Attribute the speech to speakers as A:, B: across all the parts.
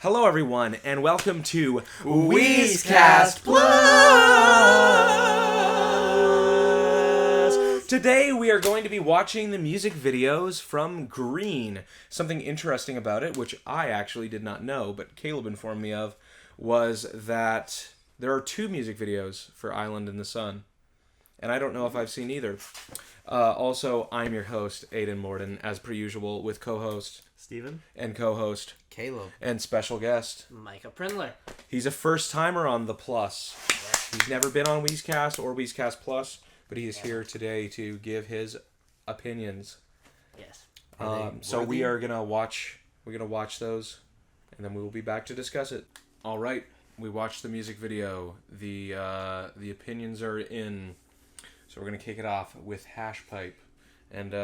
A: Hello, everyone, and welcome to
B: WEEZCAST
A: Plus! Today, we are going to be watching the music videos from Green. Something interesting about it, which I actually did not know, but Caleb informed me of, was that there are two music videos for Island in the Sun. And I don't know if I've seen either. Also, I'm your host, Aiden Morden, as per usual, with co-host
C: Steven
A: and co-host
B: Caleb
A: and special guest
B: Micah Prindler.
A: He's a first-timer on the Plus. He's never been on WEEZCAST or WEEZCAST Plus, but he is here today to give his opinions.
B: Yes.
A: So we are gonna watch. We're gonna watch those, and then we will be back to discuss it. All right, we watched the music video. The opinions are in. So we're gonna kick it off with Hash Pipe, and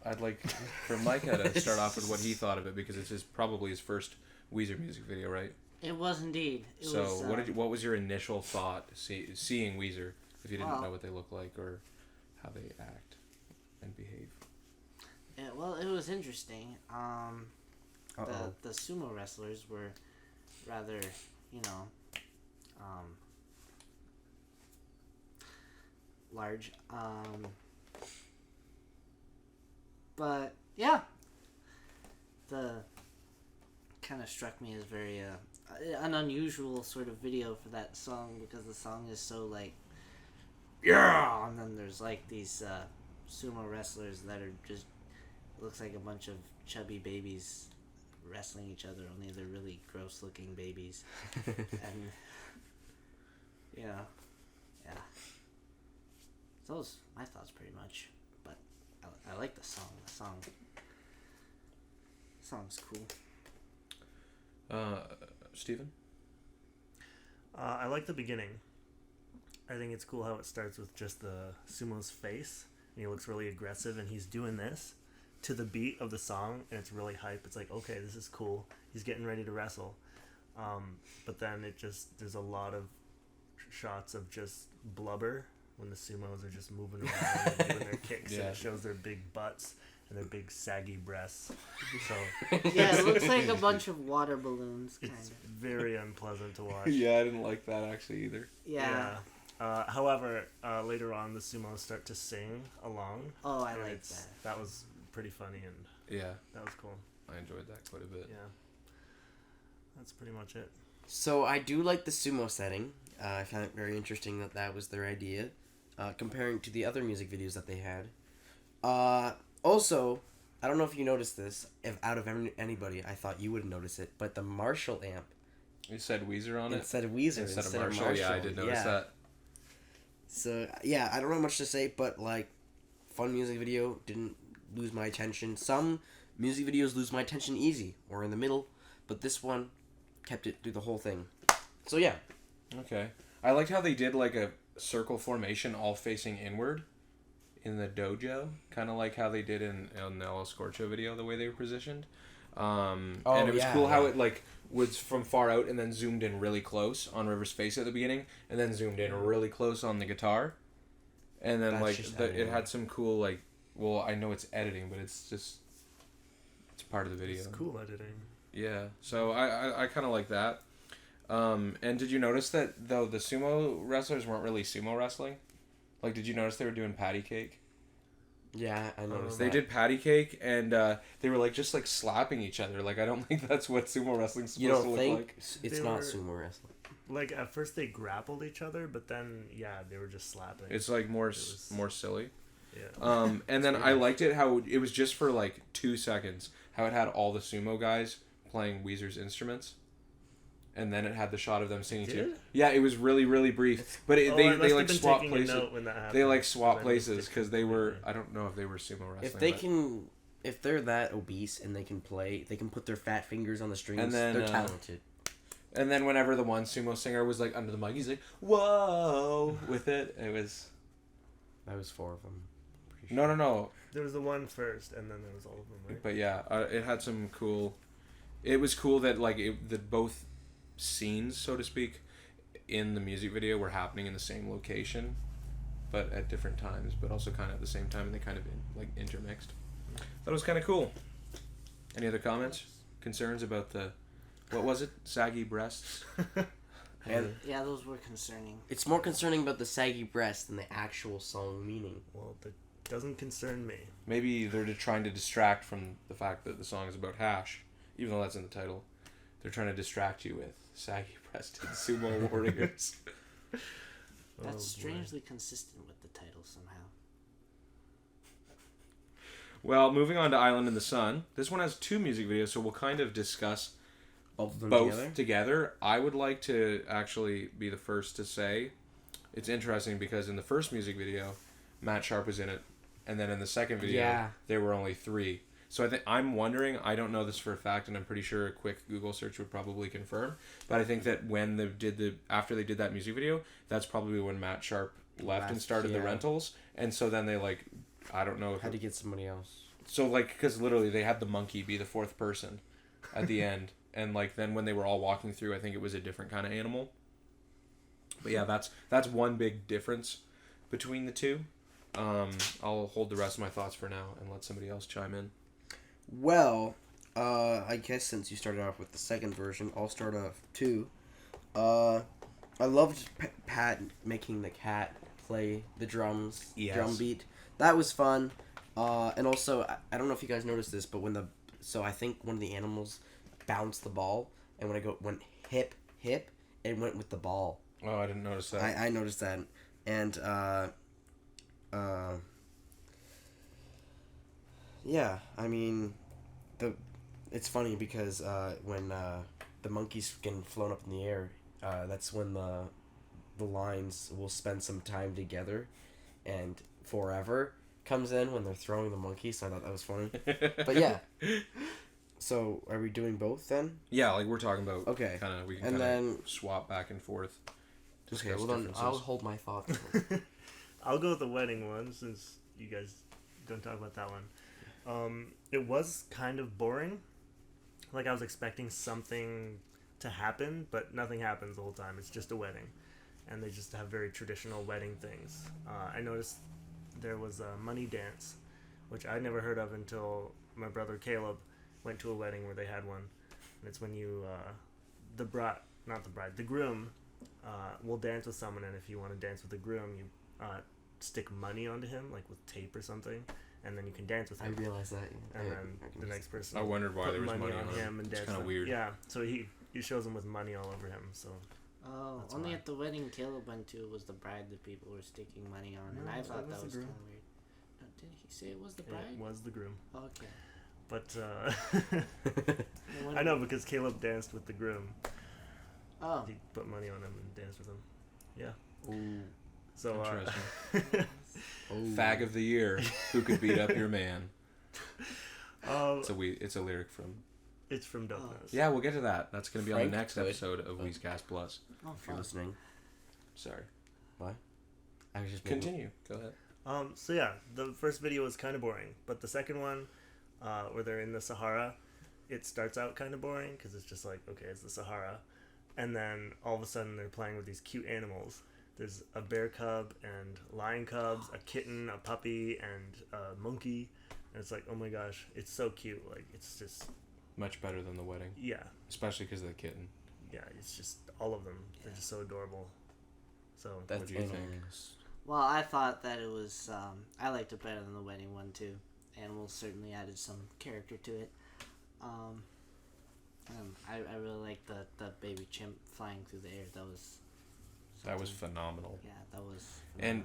A: I'd like for Micah to start off with what he thought of it, because it's probably his first Weezer music video, right?
B: It was indeed.
A: What was your initial thought seeing Weezer, if you didn't know what they look like or how they act and behave?
B: It was interesting. The sumo wrestlers were rather, large. But yeah, the kind of struck me as very an unusual sort of video for that song, because the song is so like, yeah, and then there's like these sumo wrestlers that are just, looks like a bunch of chubby babies wrestling each other, only they're really gross looking babies. And yeah, those my thoughts pretty much. But I like the song. The song's cool.
A: Steven?
C: I like the beginning. I think it's cool how it starts with just the sumo's face, and he looks really aggressive, and he's doing this to the beat of the song, and it's really hype. It's like, okay, this is cool. He's getting ready to wrestle. But then there's a lot of shots of just blubber when the sumos are just moving around and doing their kicks, and it shows their big butts and their big saggy breasts. So
B: yeah, it looks like a bunch of water balloons.
C: It's very unpleasant to watch.
A: Yeah, I didn't like that actually either.
B: Yeah.
C: However, later on, the sumos start to sing along.
B: Oh, I like that.
C: That was pretty funny, and that was cool.
A: I enjoyed that quite a bit.
C: Yeah, that's pretty much it.
D: So I do like the sumo setting. I found it very interesting that was their idea, comparing to the other music videos that they had. Also, I don't know if you noticed this. If out of anybody, I thought you would notice it, but the Marshall amp.
A: It said Weezer on it?
D: It said Weezer instead of Marshall.
A: Yeah, I did notice that.
D: So, yeah, I don't know much to say, but, like, fun music video, didn't lose my attention. Some music videos lose my attention easy, or in the middle, but this one kept it through the whole thing. So, yeah.
A: Okay. I liked how they did, like, a circle formation all facing inward in the dojo, kind of like how they did in the El Scorcho video, the way they were positioned. And it was cool how it, like, was from far out and then zoomed in really close on River's face at the beginning, and then zoomed in really close on the guitar. And then, it had some cool, like, well, I know it's editing, but it's part of the video.
C: It's cool editing.
A: Yeah, so I kind of like that. And did you notice that, though, the sumo wrestlers weren't really sumo wrestling? Like, did you notice they were doing patty cake?
D: Yeah, I noticed
A: They did patty cake, and they were, like, just, like, slapping each other. Like, I don't think that's what sumo wrestling's supposed to look like.
D: It's not sumo wrestling.
C: Like, at first they grappled each other, but then, they were just slapping.
A: It's, like, more silly.
C: Yeah.
A: And then I liked it how it was just for, like, 2 seconds. How it had all the sumo guys playing Weezer's instruments. And then it had the shot of them singing too. Yeah, it was really, really brief. But they like swapped places. They like swapped places because they were. I don't know if they were sumo wrestling.
D: If they're that obese and they can play, they can put their fat fingers on the strings. And then, they're talented.
A: And then whenever the one sumo singer was like under the mic, he's like, "Whoa!" with it. It was.
D: That was 4 of them.
A: Sure. No.
C: There was the one first, and then there was all of them. Right?
A: But yeah, it had some cool. It was cool that that both scenes, so to speak, in the music video were happening in the same location, but at different times, but also kind of at the same time, and they kind of intermixed. That was kind of cool. Any other comments? concerns about the, what was it, saggy breasts?
D: And
B: Yeah, those were concerning.
D: it's more concerning about the saggy breast than the actual song meaning.
C: Well, that doesn't concern me.
A: Maybe they're just trying to distract from the fact that the song is about hash, even though that's in the title. They're trying to distract you with saggy breasted sumo warriors.
B: That's
C: boy.
B: strangely consistent with the title somehow.
A: Well, moving on to Island in the Sun. This one has 2 music videos, so we'll kind of discuss
D: Both of them
A: both together. I would like to actually be the first to say it's interesting because in the first music video, Matt Sharp was in it, and then in the second video,
D: Yeah.
A: there were only 3. So I'm wondering, I don't know this for a fact, and I'm pretty sure a quick Google search would probably confirm, but I think that when after they did that music video, that's probably when Matt Sharp left and started the
D: yeah.
A: rentals, and so then they I don't know if
D: Had to get somebody else.
A: so because literally they had the monkey be the 4th person at the end, and then when they were all walking through, I think it was a different kind of animal. But yeah, that's one big difference between the 2. I'll hold the rest of my thoughts for now and let somebody else chime in.
D: Well, I guess since you started off with the second version, I'll start off too. I loved Pat making the cat play the drums,
A: Yes.
D: drum beat. That was fun. And also, I don't know if you guys noticed this, but I think one of the animals bounced the ball, and when went hip, it went with the ball.
A: Oh, I didn't notice that.
D: I noticed that, and yeah, I mean, it's funny because when the monkey's getting flown up in the air, that's when the lines will spend some time together, and forever comes in when they're throwing the monkey. So I thought that was funny. But yeah, so are we doing both then?
A: Yeah, we're talking about.
D: Okay.
A: We can
D: And then
A: swap back and forth.
D: okay,
A: discuss
D: well then
A: differences.
D: I'll hold my thoughts.
C: I'll go with the wedding one since you guys don't talk about that one. It was kind of boring. I was expecting something to happen, but nothing happens the whole time. It's just a wedding, and they just have very traditional wedding things. I noticed there was a money dance, which I'd never heard of until my brother Caleb went to a wedding where they had one. And it's when you, the groom will dance with someone, and if you want to dance with the groom, you stick money onto him, with tape or something, and then you can dance with
D: I
C: him.
D: realized that.
C: And then the next person
A: I wondered why
C: put
A: there was money
C: on
A: on
C: him and
A: It's
C: dance
A: kind of
C: with him.
A: weird.
C: Yeah, so he shows him with money all over him. So
B: Oh,
C: That's
B: only
C: why.
B: at the wedding Caleb went to was the bride that people were sticking money on, and
C: No,
B: I
C: that
B: thought
C: was
B: that
C: the
B: was
C: groom.
B: kind of weird. No, did he say it was the
C: it
B: bride?
C: was the groom.
B: Okay.
C: But
B: Well,
C: I know because Caleb danced with the groom.
B: Oh,
C: He put money on him and danced with him. Yeah.
D: Ooh.
C: So
A: Interesting. Fag of the year. Who could beat up your man? It's a lyric from.
C: it's from Dope
B: Oh.
C: Nose.
A: Yeah, we'll get to that. That's going to be on
D: Frank
A: the next
D: could.
A: episode of WEEZCAST Plus.
B: oh,
D: If you're
B: fun.
D: listening,
A: Sorry.
D: I was just
A: Continue. Go ahead.
C: So yeah, the first video was kind of boring, but the second one, where they're in the Sahara, it starts out kind of boring because it's just okay, it's the Sahara, and then all of a sudden they're playing with these cute animals. There's a bear cub and lion cubs, a kitten, a puppy, and a monkey, and it's oh my gosh, it's so cute. It's just
A: Much better than the wedding,
C: yeah,
A: especially because of the kitten.
C: yeah, it's just all of them. They're just so adorable. So
D: That's
A: What do you think?
D: animals.
B: Well, I thought that it was. I liked it better than the wedding one too. Animals certainly added some character to it. I really liked the baby chimp flying through the air. That was.
A: That was
B: something-
A: phenomenal.
B: Yeah, that was.
A: And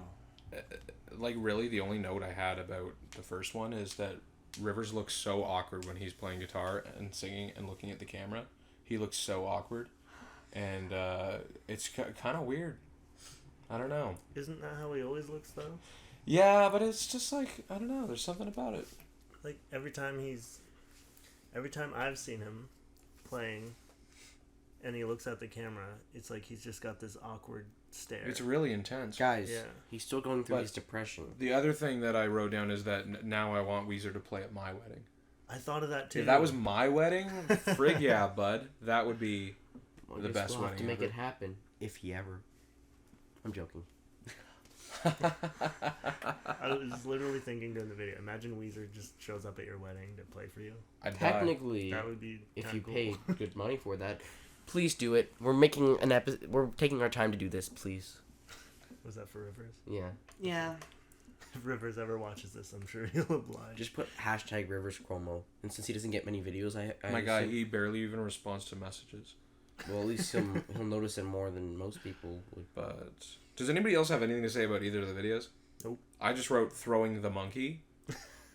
B: Phenomenal.
A: Really, the only note I had about the first one is that Rivers looks so awkward when he's playing guitar and singing and looking at the camera. He looks so awkward, and it's kind of weird. I don't know.
C: isn't that how he always looks though?
A: Yeah, but it's just I don't know. There's something about it.
C: Every time I've seen him playing and he looks at the camera, it's he's just got this awkward stare.
A: It's really intense.
D: Guys,
C: Yeah.
D: he's still going through
A: But-
D: his depression.
A: The other thing that I wrote down is that now I want Weezer to play at my wedding.
C: I thought of that too.
A: If that was my wedding, frig yeah, bud. That would be
D: Well,
A: the
D: I guess
A: best
D: we'll have
A: wedding
D: to make
A: ever.
D: it happen if he ever. I'm joking.
C: I was literally thinking during the video, imagine Weezer just shows up at your wedding to play for you.
A: I'd die.
D: Technically,
C: That would be
D: if
C: kinda
D: you
C: cool.
D: pay good money for that, please do it. We're making an episode. We're taking our time to do this, please.
C: Was that for Rivers?
D: Yeah.
B: Yeah.
C: If Rivers ever watches this, I'm sure he'll oblige.
D: Just put hashtag Rivers Cuomo. And since he doesn't get many videos, I
A: My guy,
D: assume-
A: he barely even responds to messages.
D: well, at least he'll notice it more than most people would.
A: But does anybody else have anything to say about either of the videos?
C: Nope.
A: I just wrote throwing the monkey.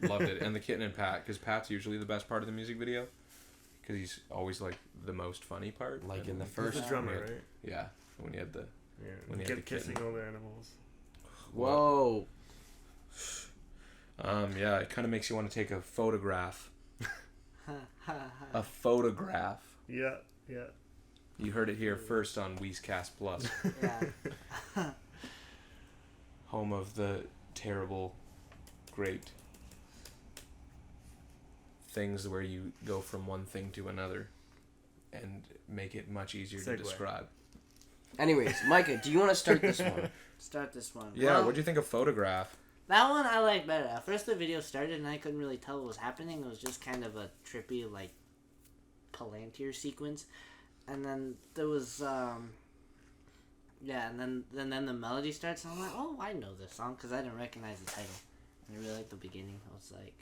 A: Loved it. And the kitten and Pat, because Pat's usually the best part of the music video. Because he's always like the most funny part.
D: Like
A: And
D: in the
C: He's
D: first.
C: the drummer,
A: Yeah.
C: right?
A: Yeah, when he had the...
C: Yeah.
A: When
C: He
A: he had
C: kept
A: the
C: kissing
A: kitten.
C: all the animals.
D: Whoa.
A: Yeah, it kind of makes you want to take a photograph.
B: Ha, ha, ha.
A: A photograph.
C: Yeah, yeah.
A: You heard it here first on WEEZCAST Plus,
B: Yeah.
A: home of the terrible, great things where you go from one thing to another and make it much easier to
C: Segue.
A: describe.
D: Anyways, Micah, do you want to start this one?
B: Start this one.
A: Yeah,
B: Well,
A: what'd you think of Photograph?
B: that one I like better. At first the video started and I couldn't really tell what was happening. It was just kind of a trippy, like, Palantir sequence. And then there was, yeah, and then the melody starts and I'm like, oh, I know this song because I didn't recognize the title. And I really liked the beginning. I was like,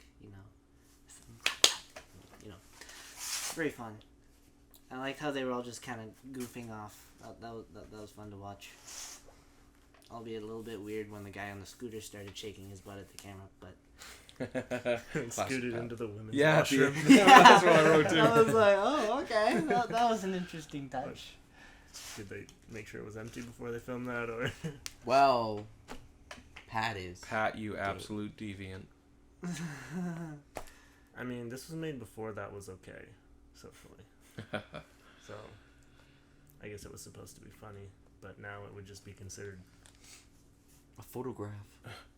B: very fun. I liked how they were all just kind of goofing off. That was fun to watch. Albeit a little bit weird when the guy on the scooter started shaking his butt at the camera, but
C: And
A: Classic
C: scooted
A: Pat.
C: into the women's
A: Yeah,
C: washroom.
A: that's what I wrote too.
B: I was like, oh, okay, that was an interesting touch.
C: Did they make sure it was empty before they filmed that, or?
D: Well, Pat is.
A: Pat, you absolute deviant.
C: I mean, this was made before that was okay, socially. So, I guess it was supposed to be funny, but now it would just be considered.
D: A photograph.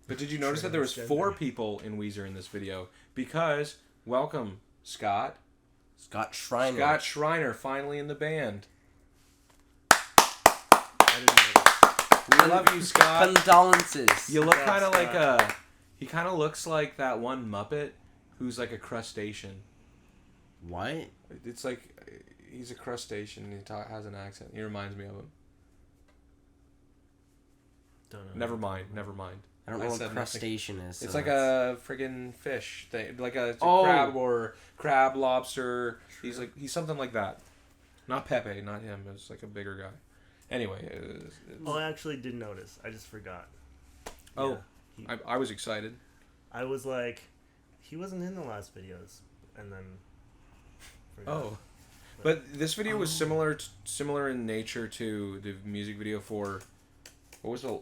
A: But did you notice that there was 4 people in Weezer in this video? Because, welcome, Scott.
D: Scott Schreiner.
A: Scott Schreiner, finally in the band.
C: I didn't know
A: We love you, Scott.
D: Condolences.
A: You look
C: Scott,
A: kind of like
C: Scott.
A: he kind of looks like that one Muppet who's like a crustacean.
D: What?
A: It's like, he's a crustacean and he has an accent. He reminds me of him.
C: Don't know.
A: Never mind.
D: I don't
A: I
D: know
A: said
D: what
A: nothing.
D: crustacean is.
A: It's
D: so
A: like
D: that's-
A: a friggin' fish thing, like it's a
D: Oh.
A: crab or crab, lobster. He's something like that. Not Pepe, not him. It's like a bigger guy. Anyway, it's-
C: Oh, I actually did notice. I just forgot.
A: Oh.
C: Yeah,
A: I was excited.
C: I was like, he wasn't in the last videos, and then. Forgot.
A: Oh, but this video was similar in nature to the music video for what was the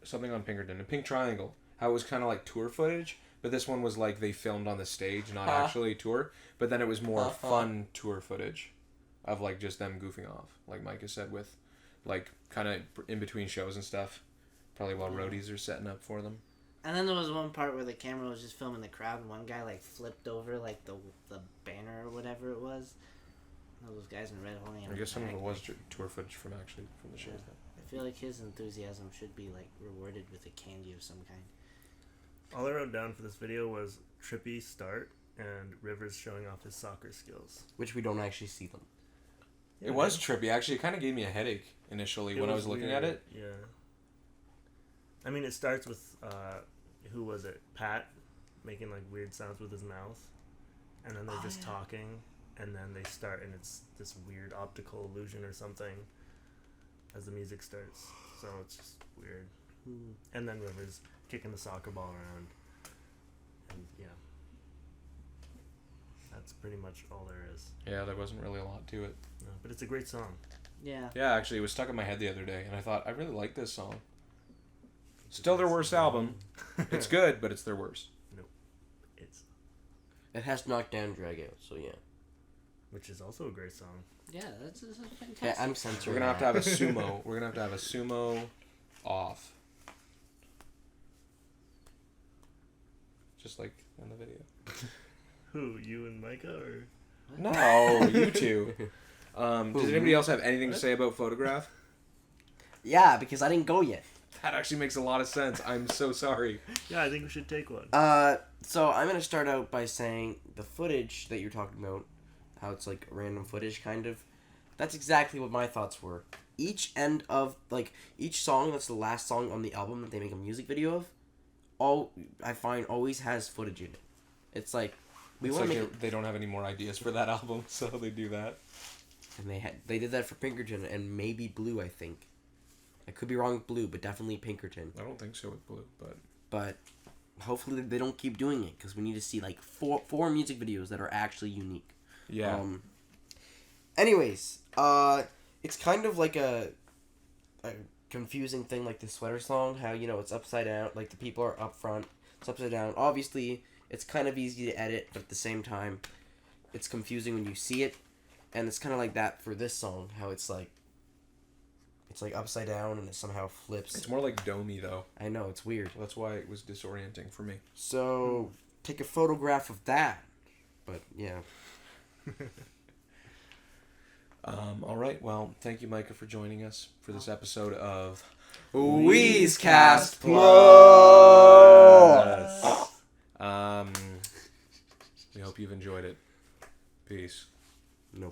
A: something on Pinkerton, a Pink Triangle. How it was kind of like tour footage, but this one was like they filmed on the stage, not actually tour. But then it was more fun tour footage of like just them goofing off, like Micah said, with like kind of in between shows and stuff. Probably while roadies are setting up for them.
B: And then there was one part where the camera was just filming the crowd, and one guy like flipped over like the banner or whatever it was. Those guys in red holding.
A: I guess some of it was tour footage from the shows.
B: Yeah. I feel like his enthusiasm should be like rewarded with a candy of some kind.
C: All I wrote down for this video was trippy start and Rivers showing off his soccer skills.
D: which we don't actually see them.
A: It was trippy. Actually, it kind of gave me a headache initially when I was looking at it.
C: Yeah. I mean, it starts with, who was it? Pat making like weird sounds with his mouth. And then they're just talking. And then they start, and it's this weird optical illusion or something as the music starts. So it's just weird. And then Rivers kicking the soccer ball around. And yeah. That's pretty much all there is.
A: Yeah, there wasn't really a lot to it.
C: No, but it's a great song.
B: Yeah.
A: Yeah, actually, it was stuck in my head the other day, and I thought, I really like this song. Still their worst album. It's good, but it's their worst.
C: It's
D: It has Knock Down Drag Out, so yeah.
C: which is also a great song.
B: Yeah, that's fantastic.
D: Yeah, I'm
A: We're
D: censoring
A: gonna have to have a
D: that.
A: sumo. We're gonna have to have a sumo off. Just like in the video.
C: Who, you and Micah, or?
A: No, you two. Does
D: Who,
A: anybody
D: me?
A: else have anything to say about Photograph?
D: Yeah, because I didn't go yet.
A: That actually makes a lot of sense. I'm so sorry.
C: Yeah, I think we should take one.
D: So I'm gonna start out by saying the footage that you're talking about, how it's like random footage, kind of. That's exactly what my thoughts were. Each end of each song that's the last song on the album that they make a music video of, I find always has footage in it. It's like
A: It's like they don't have any more ideas for that album, so they do that.
D: And they did that for Pinkerton and maybe Blue, I think. I could be wrong with Blue, but definitely Pinkerton.
A: I don't think so with Blue,
D: But hopefully they don't keep doing it, because we need to see like four music videos that are actually unique.
A: Yeah.
D: Anyways, it's kind of like a confusing thing, like the sweater song. How it's upside down, like the people are up front. It's upside down. Obviously, it's kind of easy to edit, but at the same time, it's confusing when you see it. And it's kind of like that for this song. How it's like upside down and it somehow flips.
A: it's more like domey though.
D: I know, it's weird.
A: That's why it was disorienting for me.
D: So take a photograph of that. But yeah.
A: All right. Well, thank you, Micah, for joining us for this episode of
D: WEEZCAST
A: We hope you've enjoyed it. Peace.